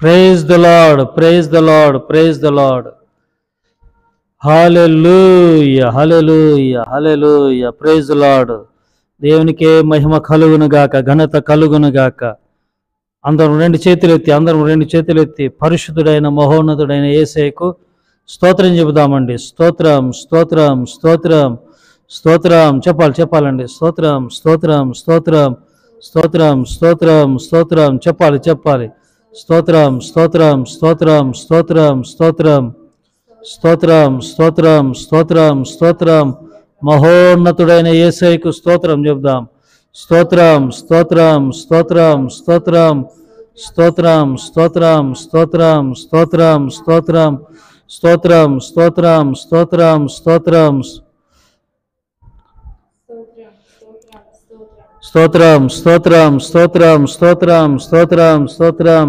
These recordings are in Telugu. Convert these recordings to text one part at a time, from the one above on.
Praise the lord, praise the lord, praise the lord. Hallelujah, hallelujah, hallelujah. Praise the lord. దేవునికే మహిమ కలుగును గాక, ఘనత కలుగును గాక. అందరం రెండు చేతులెత్తి పరిశుద్ధుడైన మహోన్నతుడైన యేసయ్యకు స్తోత్రం చెబుదామండి. స్తోత్రం, స్తోత్రం, స్తోత్రం, స్తోత్రం. చెప్పాలండి. స్తోత్రం, స్తోత్రం, స్తోత్రం, స్తోత్రం, స్తోత్రం, స్తోత్రం. చెప్పాలి. స్తోత్రం, స్తోత్రం, స్తోత్రం, స్తోత్రం, స్తోత్రం, స్తోత్రం, స్తోత్రం, స్తోత్రం, స్తోత్రం. మహోన్నతుడైన యేసయ్యకు స్తోత్రం చెబుదాం. స్తోత్రం, స్తోత్రం, స్తోత్రం, స్తోత్రం, స్తోత్రం, స్తోత్రం, స్తోత్రం, స్తోత్రం, స్తోత్రం, స్తోత్రం, స్తోత్రం, స్తోత్రం, స్తోత్రం, స్తోత్రం, స్తోత్రం, స్తోత్రం, స్తోత్రం, స్తోత్రం, స్తోత్రం.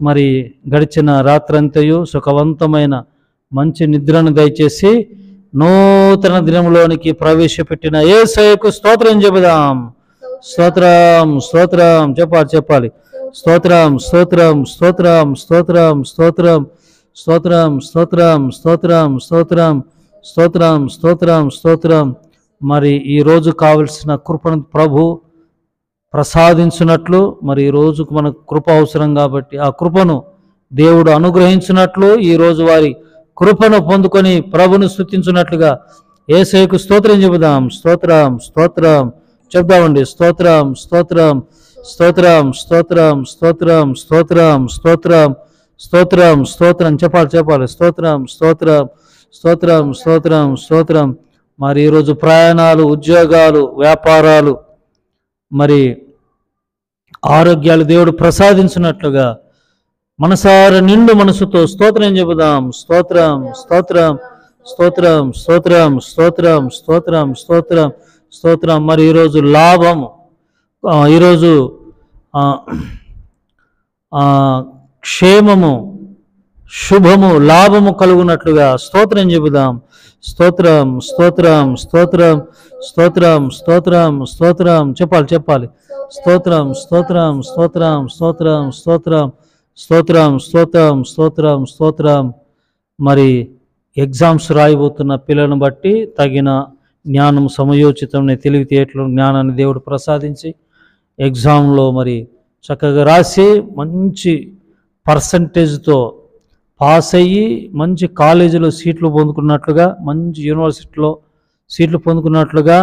మరి గడిచిన రాత్రంతయు సుఖవంతమైన మంచి నిద్రను దయచేసి నూతన దినంలోనికి ప్రవేశపెట్టిన యేసయ్యకు స్తోత్రం చెబుదాం. స్తోత్రం, స్తోత్రం. చెప్పాలి. స్తోత్రం, స్తోత్రం, స్తోత్రం, స్తోత్రం, స్తోత్రం, స్తోత్రం, స్తోత్రం, స్తోత్రం, స్తోత్రం, స్తోత్రం, స్తోత్రం, స్తోత్రం. మరి ఈరోజు కావలసిన కృపను ప్రభు ప్రసాదించినట్లు, మరి ఈ రోజుకు మనకు కృప అవసరం కాబట్టి ఆ కృపను దేవుడు అనుగ్రహించినట్లు ఈరోజు వారి కృపను పొందుకొని ప్రభును స్తుతించినట్లుగా యేసయ్యకు స్తోత్రం చెబుదాం. స్తోత్రం, స్తోత్రం చెప్దామండి. స్తోత్రం, స్తోత్రం, స్తోత్రం, స్తోత్రం, స్తోత్రం, స్తోత్రం, స్తోత్రం, స్తోత్రం, స్తోత్రం. చెప్పాలి. స్తోత్రం, స్తోత్రం, స్తోత్రం, స్తోత్రం, స్తోత్రం. మరి ఈరోజు ప్రయాణాలు, ఉద్యోగాలు, వ్యాపారాలు, మరి ఆరోగ్యాలు దేవుడు ప్రసాదించినట్లుగా మనసార నిండు మనసుతో స్తోత్రం చెబుదాం. స్తోత్రం, స్తోత్రం, స్తోత్రం, స్తోత్రం, స్తోత్రం, స్తోత్రం, స్తోత్రం, స్తోత్రం. మరి ఈరోజు లాభము, ఈరోజు క్షేమము, శుభము, లాభము కలుగునట్లుగా స్తోత్రం చెబుదాం. స్తోత్రం, స్తోత్రం, స్తోత్రం, స్తోత్రం, స్తోత్రం, స్తోత్రం. చెప్పాలి. స్తోత్రం, స్తోత్రం, స్తోత్రం, స్తోత్రం, స్తోత్రం, స్తోత్రం, స్తోత్రం, స్తోత్రం, స్తోత్రం. మరి ఎగ్జామ్స్ రాయబోతున్న పిల్లలను బట్టి తగిన జ్ఞానం, సమయోచితమైన తెలివితేటలు, జ్ఞానాన్ని దేవుడు ప్రసాదించి ఎగ్జామ్లో మరి చక్కగా రాసి మంచి పర్సంటేజ్తో పాస్ అయ్యి మంచి కాలేజీలో సీట్లు పొందుకున్నట్లుగా, మంచి యూనివర్సిటీలో సీట్లు పొందుకున్నట్లుగా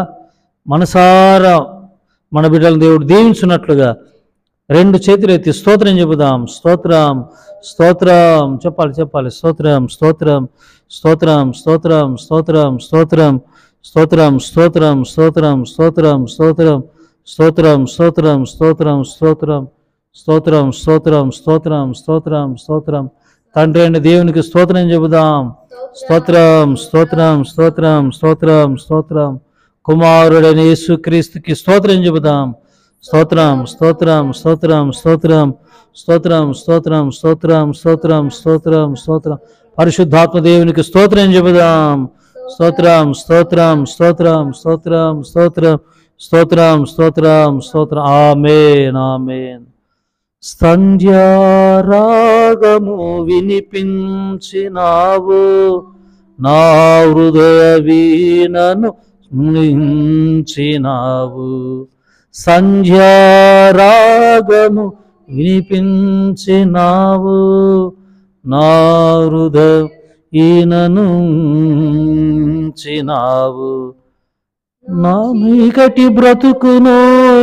మనసారా మన బిడ్డలను దేవుడు దీవించినట్లుగా రెండు చేతులు ఎత్తి స్తోత్రం చెబుదాం. స్తోత్రం, స్తోత్రం. చెప్పాలి. స్తోత్రం, స్తోత్రం, స్తోత్రం, స్తోత్రం, స్తోత్రం, స్తోత్రం, స్తోత్రం, స్తోత్రం, స్తోత్రం, స్తోత్రం, స్తోత్రం, స్తోత్రం, స్తోత్రం, స్తోత్రం, స్తోత్రం, స్తోత్రం, స్తోత్రం, స్తోత్రం, స్తోత్రం, స్తోత్రం. తండ్రి అయిన దేవునికి స్తోత్రం చెబుదాం. స్తోత్రం, స్తోత్రం, స్తోత్రం, స్తోత్రం, స్తోత్రం. కుమారుడైన యేసుక్రీస్తుకి స్తోత్రం చెబుదాం. స్తోత్రం, స్తోత్రం, స్తోత్రం, స్తోత్రం, స్తోత్రం, స్తోత్రం, స్తోత్రం, స్తోత్రం, స్తోత్రం, స్తోత్రం. పరిశుద్ధాత్మ దేవునికి స్తోత్రం చెబుదాం. స్తోత్రం, స్తోత్రం, స్తోత్రం, స్తోత్రం, స్తోత్రం, స్తోత్రం, స్తోత్రం, స్తోత్రం. ఆమేన్, ఆమేన్. సంధ్యారాగము వినిపించినావు, నా హృదయ వీణను స్మరించినావు. సంధ్యారాగము వినిపించినావు, నా హృదయ వీణను స్మరించినావు. నా మీకటి బ్రతుకును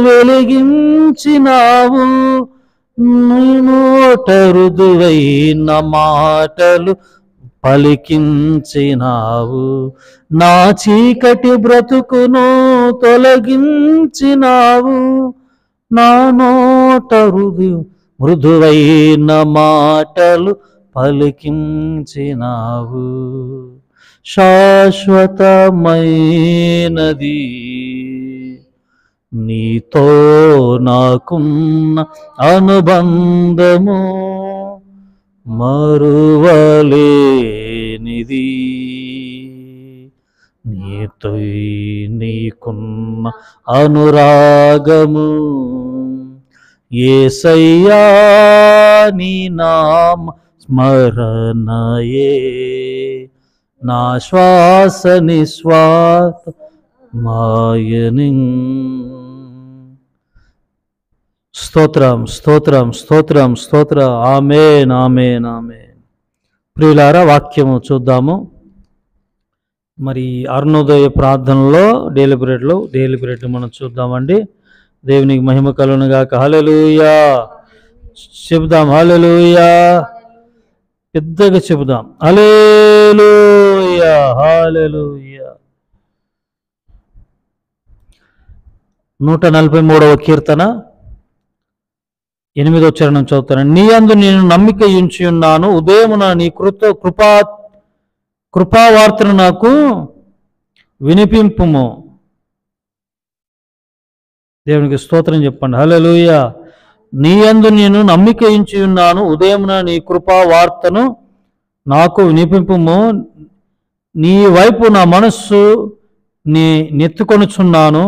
వెలిగించినావు, నోట రుదువైన మాటలు పలికించినావు. నా చీకటి బ్రతుకును తొలగించినావు, నా నోట మృదువైన మాటలు పలికించినావు. శాశ్వతమైనది నీతో నాకున్న అనుబంధము, మరువలేనిది. నీతో నీకున్న అనురాగము యేసయ్యా నీ నామ స్మరణయే నా శ్వాస నిశ్వాస మాయని. స్తోత్రం స్తోత్రం స్తోత్రం స్తోత్రం. ఆమేన్ ఆమేన్ ఆమేన్. ప్రియులారా, వాక్యము చూద్దాము. మరి అరుణోదయ ప్రార్థనలో డైలీ బ్రెడ్ మనం చూద్దామండి. దేవునికి మహిమ కలుగును గాక. హల్లెలూయా చెబుదాం. హల్లెలూయా పెద్దగా చెబుదాం. హల్లెలూయా హల్లెలూయా. 143వ కీర్తన 8వ చరణం చదువుతాను. నీ యందు నేను నమ్మిక ఉంచి ఉన్నాను, ఉదయమున నీ కృపావార్తను నాకు వినిపింపుము. దేవునికి స్తోత్రం చెప్పండి. హల్లెలూయా. నీ యందు నేను నమ్మిక ఉంచి ఉన్నాను, ఉదయమున నీ కృపావార్తను నాకు వినిపింపుము. నీ వైపు నా మనస్సు నెత్తుకొనుచున్నాను,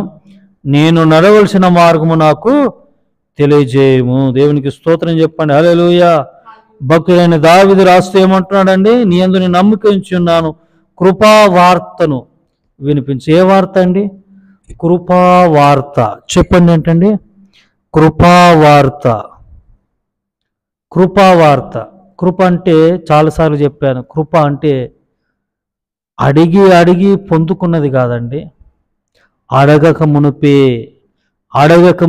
నేను నడవలసిన మార్గము నాకు తెలియజేయము. దేవునికి స్తోత్రం చెప్పండి. హల్లెలూయా. భక్తుడైన దావీదు రాస్తూ ఏమంటున్నాడండి? నీ యందు నేను నమ్మిక ఉంచి ఉన్నాను, కృపావార్తను వినిపించు. ఏ వార్త అండి? కృపావార్త. చెప్పండి ఏంటండి? కృపావార్త. కృపావార్త. కృప అంటే చాలాసార్లు చెప్పాను, కృప అంటే అడిగి అడిగి పొందుకున్నది కాదండి. అడగక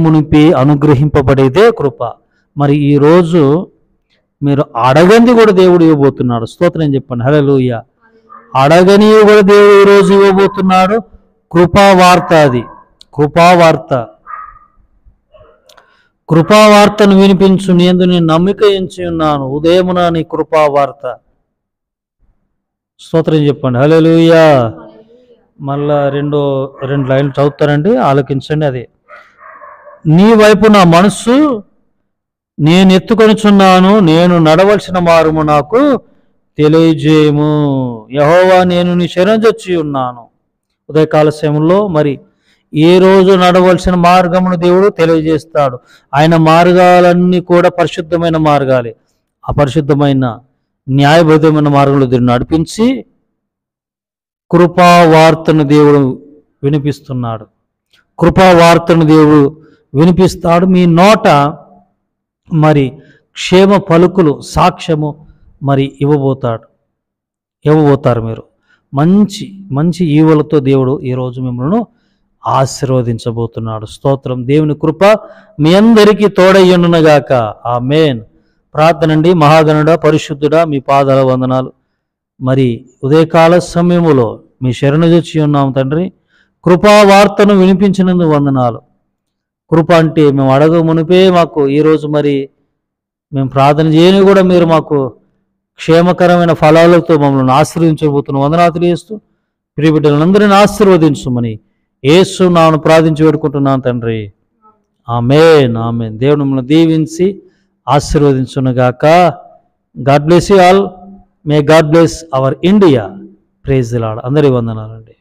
మునిపే అనుగ్రహింపబడేదే కృప. మరి ఈరోజు మీరు అడగంది కూడా దేవుడు ఇవ్వబోతున్నాడు. స్తోత్రం చెప్పండి. హల్లెలూయా. అడగని కూడా దేవుడు ఈరోజు ఇవ్వబోతున్నాడు. కృపావార్త. అది కృపావార్త. కృపావార్తను వినిపించు. నీ యందు నేను నమ్మిక ఉంచి ఉన్నాను, ఉదయమున నీ కృపావార్త. స్తోత్రం చెప్పండి. హల్లెలూయా. మళ్ళా రెండు లైన్లు చదువుతారండి, ఆలోకించండి. అది నీ వైపు నా మనస్సు నేను ఎత్తుకొనిచున్నాను, నేను నడవలసిన మార్గము నాకు తెలియజేయము. యెహోవా, నేను నీ శరణొచ్చి ఉన్నాను. ఉదయకాల సమయంలో మరి ఏ రోజు నడవలసిన మార్గమును దేవుడు తెలియజేస్తాడు. ఆయన మార్గాలన్నీ కూడా పరిశుద్ధమైన మార్గాలే. ఆ పరిశుద్ధమైన న్యాయబద్ధమైన మార్గంలో దేవుడు నడిపించి కృపావార్తను దేవుడు వినిపిస్తున్నాడు. కృపావార్తను దేవుడు వినిపిస్తాడు. మీ నోట మరి క్షేమ పలుకులు, సాక్ష్యము మరి ఇవ్వబోతారు మీరు. మంచి మంచి ఈవులతో దేవుడు ఈరోజు మిమ్మల్ని ఆశీర్వదించబోతున్నాడు. స్తోత్రం. దేవుని కృప మీ అందరికీ తోడయ్యుండునుగాక. ఆమేన్. ప్రార్థనండి. మహాగణుడా, పరిశుద్ధుడా, మీ పాదాల వందనాలు. మరి ఉదయకాల సమయములో మీ శరణుజొచ్చి ఉన్నాము తండ్రి. కృపావార్తను వినిపించినందుకు వందనాలు. కృప అంటే మేము అడగ మునిపే మాకు ఈరోజు మరి మేము ప్రార్థన చేయని కూడా మీరు మాకు క్షేమకరమైన ఫలాలతో మమ్మల్ని ఆశీర్వదించబోతున్న వందనాలు తెలియజేస్తూ ప్రియ బిడ్డలందరినీ ఆశీర్వదించమని యేసు నామమున ప్రార్థించి వేడుకుంటున్నాను తండ్రి. ఆమేన్ ఆమేన్. దేవుడు మిమ్మల్ని దీవించి ఆశీర్వదించునుగాక. God bless you all. May god bless our India. Praise the lord. అందరి వందనాలండి.